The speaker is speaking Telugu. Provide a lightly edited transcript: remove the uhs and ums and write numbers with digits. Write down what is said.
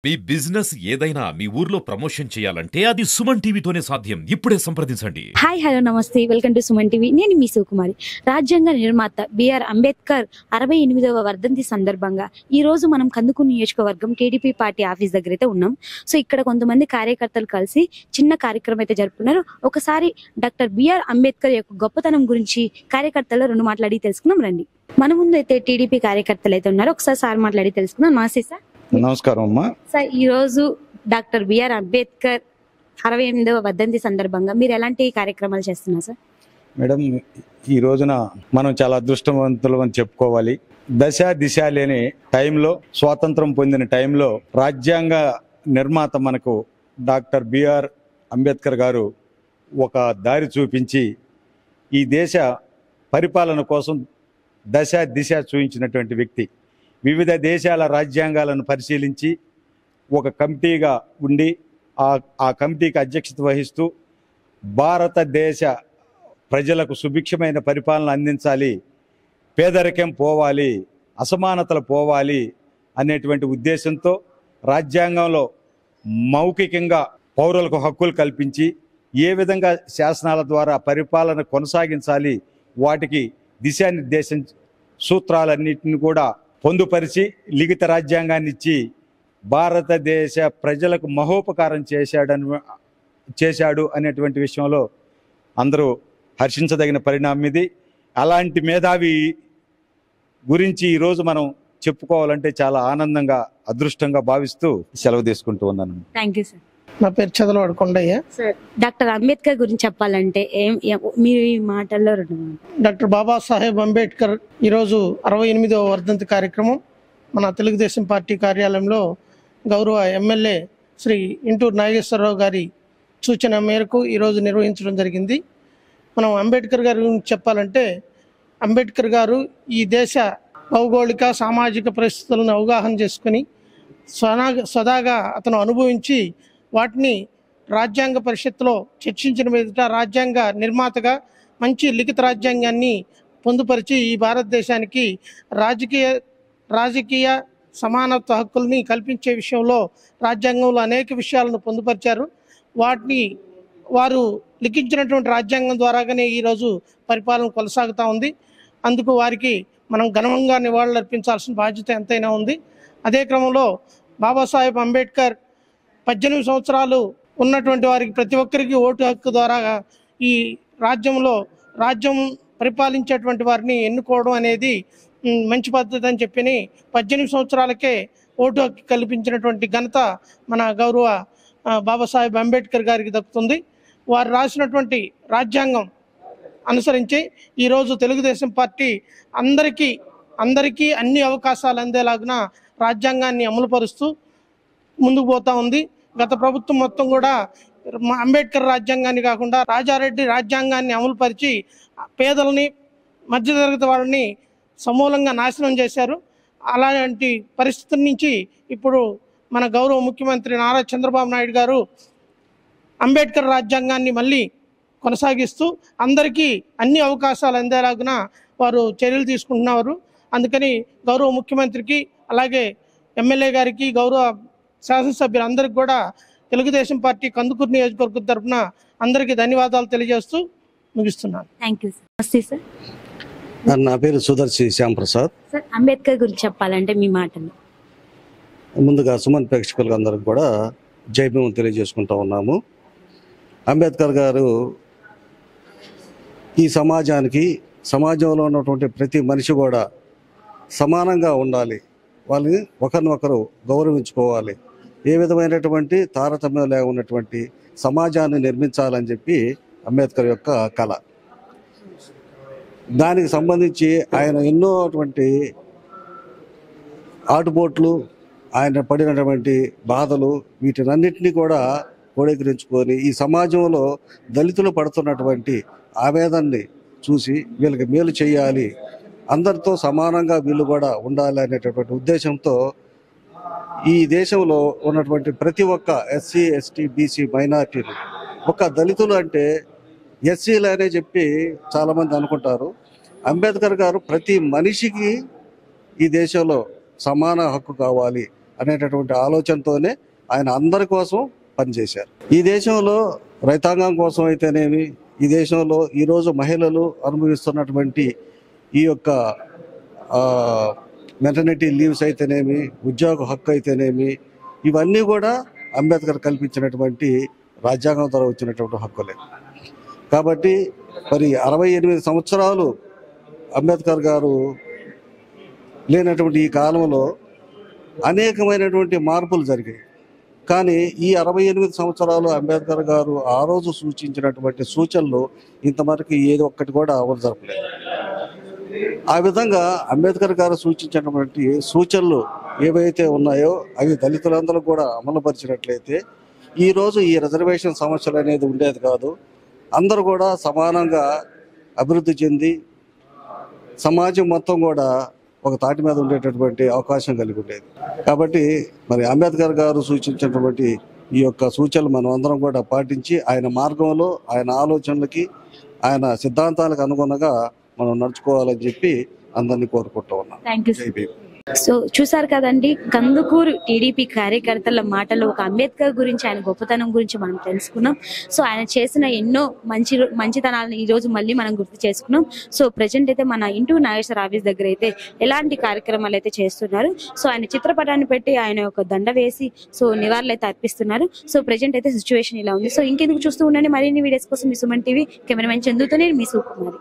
మీ బిజినెస్ ఏదైనా మీ ఊర్లో ప్రమోషన్ చేయాలంటే అది సుమన్ టీవీతోనే సాధ్యం. ఇప్పుడే సంప్రదించండి. హాయ్ హలో నమస్తే, వెల్కమ్ టు సుమన్ టీవీ. నేను మీ శివకుమారి. రాజ్యాంగ నిర్మాత బిఆర్ అంబేద్కర్ 68వ వర్ధంతి సందర్భంగా ఈ రోజు మనం కందుకూరు నియోజకవర్గం టీడీపీ పార్టీ ఆఫీస్ దగ్గర అయితే ఉన్నాం. సో ఇక్కడ కొంతమంది కార్యకర్తలు కలిసి చిన్న కార్యక్రమం అయితే జరుపుకున్నారు. ఒకసారి డాక్టర్ బిఆర్ అంబేద్కర్ యొక్క గొప్పతనం గురించి కార్యకర్తలు రెండు మాట్లాడి తెలుసుకున్నాం. రండి. మన ముందు అయితే టీడీపీ కార్యకర్తలు అయితే ఉన్నారు. ఒకసారి సార్ మాట్లాడి తెలుసుకున్నాం. నమస్తే సార్. నమస్కారం అమ్మా. సార్, ఈ రోజు డాక్టర్ బిఆర్ అంబేద్కర్ 68వ వర్ధంతి సందర్భంగా మీరు ఎలాంటి కార్యక్రమాలు చేస్తున్నారు సార్? మేడం, ఈ రోజున మనం చాలా అదృష్టవంతులు అని చెప్పుకోవాలి. దశ దిశ లేని టైంలో, స్వాతంత్రం పొందిన టైంలో రాజ్యాంగ నిర్మాత మనకు డాక్టర్ బిఆర్ అంబేద్కర్ గారు ఒక దారి చూపించి ఈ దేశ పరిపాలన కోసం దశ దిశ చూపించినటువంటి వ్యక్తి. వివిధ దేశాల రాజ్యాంగాలను పరిశీలించి ఒక కమిటీగా ఉండి ఆ కమిటీకి అధ్యక్షత వహిస్తూ భారతదేశ ప్రజలకు సుభిక్షమైన పరిపాలన అందించాలి, పేదరికం పోవాలి, అసమానతలు పోవాలి అనేటువంటి ఉద్దేశంతో రాజ్యాంగంలో మౌఖికంగా పౌరులకు హక్కులు కల్పించి ఏ విధంగా శాసనాల ద్వారా పరిపాలన కొనసాగించాలి, వాటికి దిశానిర్దేశం సూత్రాలన్నింటిని కూడా పొందుపరిచి లిఖిత రాజ్యాంగాన్ని ఇచ్చి భారతదేశ ప్రజలకు మహోపకారం చేశాడు అనేటువంటి విషయంలో అందరూ హర్షించదగిన పరిణామం ఇది. అలాంటి మేధావి గురించి ఈరోజు మనం చెప్పుకోవాలంటే చాలా ఆనందంగా, అదృష్టంగా భావిస్తూ సెలవు తీసుకుంటూ ఉన్నాను. Thank you sir. నా పేరు చదలవాడు కొండయ్య. సార్, డాక్టర్ అంబేద్కర్ గురించి చెప్పాలంటే మీరు ఈ మాటల్లో రెండు. డాక్టర్ బాబాసాహెబ్ అంబేద్కర్ ఈరోజు 68వ వర్ధంతి కార్యక్రమం మన తెలుగుదేశం పార్టీ కార్యాలయంలో గౌరవ ఎమ్మెల్యే శ్రీ ఇంటూరు నాగేశ్వరరావు గారి సూచన మేరకు ఈరోజు నిర్వహించడం జరిగింది. మనం అంబేద్కర్ గారి గురించి చెప్పాలంటే, అంబేద్కర్ గారు ఈ దేశ భౌగోళిక సామాజిక పరిస్థితులను అవగాహన చేసుకుని స్వదాగా అతను అనుభవించి వాటిని రాజ్యాంగ పరిషత్తులో చర్చించిన మీదట రాజ్యాంగ నిర్మాతగా మంచి లిఖిత రాజ్యాంగాన్ని పొందుపరిచి ఈ భారతదేశానికి రాజకీయ సమానత్వ హక్కుల్ని కల్పించే విషయంలో రాజ్యాంగంలో అనేక విషయాలను పొందుపరిచారు. వాటిని వారు లిఖించినటువంటి రాజ్యాంగం ద్వారాగానే ఈరోజు పరిపాలన కొనసాగుతూ ఉంది. అందుకు వారికి మనం ఘనంగా నివాళులు అర్పించాల్సిన బాధ్యత ఎంతైనా ఉంది. అదే క్రమంలో బాబాసాహెబ్ అంబేద్కర్ 18 సంవత్సరాలు ఉన్నటువంటి వారికి ప్రతి ఒక్కరికి ఓటు హక్కు ద్వారా ఈ రాజ్యం పరిపాలించేటువంటి వారిని ఎన్నుకోవడం అనేది మంచి పద్ధతి అని చెప్పి 18 సంవత్సరాలకే ఓటు హక్కు కల్పించినటువంటి ఘనత మన గౌరవ బాబాసాహెబ్ అంబేద్కర్ గారికి దక్కుతుంది. వారు రాసినటువంటి రాజ్యాంగం అనుసరించి ఈరోజు తెలుగుదేశం పార్టీ అందరికీ అన్ని అవకాశాలు అందేలాగున రాజ్యాంగాన్ని అమలుపరుస్తూ ముందుకు పోతా ఉంది. గత ప్రభుత్వం మొత్తం కూడా అంబేద్కర్ రాజ్యాంగాన్ని కాకుండా రాజారెడ్డి రాజ్యాంగాన్ని అమలుపరిచి పేదలని, మధ్యతరగతి వాళ్ళని సమూలంగా నాశనం చేశారు. అలాంటి పరిస్థితుల నుంచి ఇప్పుడు మన గౌరవ ముఖ్యమంత్రి నారా చంద్రబాబు నాయుడు గారు అంబేద్కర్ రాజ్యాంగాన్ని మళ్ళీ కొనసాగిస్తూ అందరికీ అన్ని అవకాశాలు అందేలాగున వారు చర్యలు తీసుకుంటున్నారు. అందుకని గౌరవ ముఖ్యమంత్రికి, అలాగే ఎమ్మెల్యే గారికి, గౌరవ శాసనసభ్యులందరికీ కూడా తెలుగుదేశం పార్టీ కందుకూరు నియోజకవర్గం తరఫున అందరికీ ధన్యవాదాలు తెలియజేస్తూ ముగిస్తున్నాను. Thank you sir. నమస్తే సార్. నా పేరు సుదర్శి శ్యాంప్రసాద్. సార్, అంబేద్కర్ గురించి చెప్పాలంటే మీ మాటలు. ముందుగా సుమన్ ప్రేక్షకులకు అందరికి కూడా జైభీం తెలియజేసుకుంటూ ఉన్నాము. అంబేద్కర్ గారు ఈ సమాజంలో ఉన్నటువంటి ప్రతి మనిషి కూడా సమానంగా ఉండాలి, వాళ్ళని ఒకరినొకరు గౌరవించుకోవాలి, ఏ విధమైనటువంటి తారతమ్యం లేకున్నటువంటి సమాజాన్ని నిర్మించాలని చెప్పి అంబేద్కర్ యొక్క కళ. దానికి సంబంధించి ఆయన ఎన్నోటువంటి ఆటుపోట్లు, ఆయన పడినటువంటి బాధలు, వీటినన్నింటినీ కూడా క్రోడీకరించుకొని ఈ సమాజంలో దళితులు పడుతున్నటువంటి ఆవేదనని చూసి వీళ్ళకి మేలు చేయాలి, అందరితో సమానంగా వీళ్ళు కూడా ఉండాలి అనేటటువంటి ఉద్దేశంతో ఈ దేశంలో ఉన్నటువంటి ప్రతి ఒక్క ఎస్సీ, ఎస్టీ, బీసీ, మైనార్టీలు, ఒక దళితులు అంటే ఎస్సీలు అనే చెప్పి చాలామంది అనుకుంటారు. అంబేద్కర్ గారు ప్రతి మనిషికి ఈ దేశంలో సమాన హక్కు కావాలి, అనేటటువంటి ఆలోచనతోనే ఆయన అందరి కోసం పనిచేశారు. ఈ దేశంలో రైతాంగం కోసం అయితేనేమి, ఈ దేశంలో ఈరోజు మహిళలు అనుభవిస్తున్నటువంటి ఈ యొక్క మెటర్నిటీ లీవ్స్ అయితేనేమి, ఉద్యోగ హక్కు అయితేనేమి, ఇవన్నీ కూడా అంబేద్కర్ కల్పించినటువంటి రాజ్యాంగం ద్వారా వచ్చినటువంటి హక్కులే. కాబట్టి మరి 68 సంవత్సరాలు అంబేద్కర్ గారు లేనటువంటి ఈ కాలంలో అనేకమైనటువంటి మార్పులు జరిగాయి. కానీ ఈ 68 సంవత్సరాలు అంబేద్కర్ గారు ఆ రోజు సూచించినటువంటి సూచనలు ఇంతవరకు ఏదో ఒక్కటి కూడా అమలు జరపలేదు. ఆ విధంగా అంబేద్కర్ గారు సూచించినటువంటి సూచనలు ఏవైతే ఉన్నాయో అవి దళితులందరూ కూడా అమలుపరిచినట్లయితే ఈరోజు ఈ రిజర్వేషన్ సమస్యలు అనేది ఉండేది కాదు. అందరూ కూడా సమానంగా అభివృద్ధి చెంది సమాజం మొత్తం కూడా ఒక తాటి మీద ఉండేటటువంటి అవకాశం కలిగి ఉండేది. కాబట్టి మరి అంబేద్కర్ గారు సూచించినటువంటి ఈ యొక్క సూచనలు మనం అందరం కూడా పాటించి ఆయన మార్గంలో, ఆయన ఆలోచనలకి, ఆయన సిద్ధాంతాలకు అనుగుణంగా మనం నడుచుకోవాలని చెప్పి అందరినీ కోరుకుంటూ ఉన్నాం. Thank you. జై భీమ్. సో చూసారు కదండి, కందుకూరు టీడీపీ కార్యకర్తల మాటలో ఒక అంబేద్కర్ గురించి, ఆయన గొప్పతనం గురించి మనం తెలుసుకున్నాం. సో ఆయన చేసిన ఎన్నో మంచితనాలను ఈ రోజు మళ్ళీ మనం గుర్తు చేసుకున్నాం. సో ప్రజెంట్ అయితే మన ఇంటూ నాగేశ్వర ఆఫీస్ దగ్గర అయితే ఎలాంటి కార్యక్రమాలు అయితే చేస్తున్నారు. సో ఆయన చిత్రపటాన్ని పెట్టి ఆయన ఒక దండ వేసి సో నివాళులు అయితే అర్పిస్తున్నారు. సో ప్రజెంట్ అయితే సిచ్యువేషన్ ఇలా ఉంది. సో ఇంకెందుకు చూస్తూ ఉండండి మరిన్ని వీడియోస్ కోసం మీ సుమన్ టీవీ. కెమెరామెన్ చందుతో నేను మీ సుకుమారి.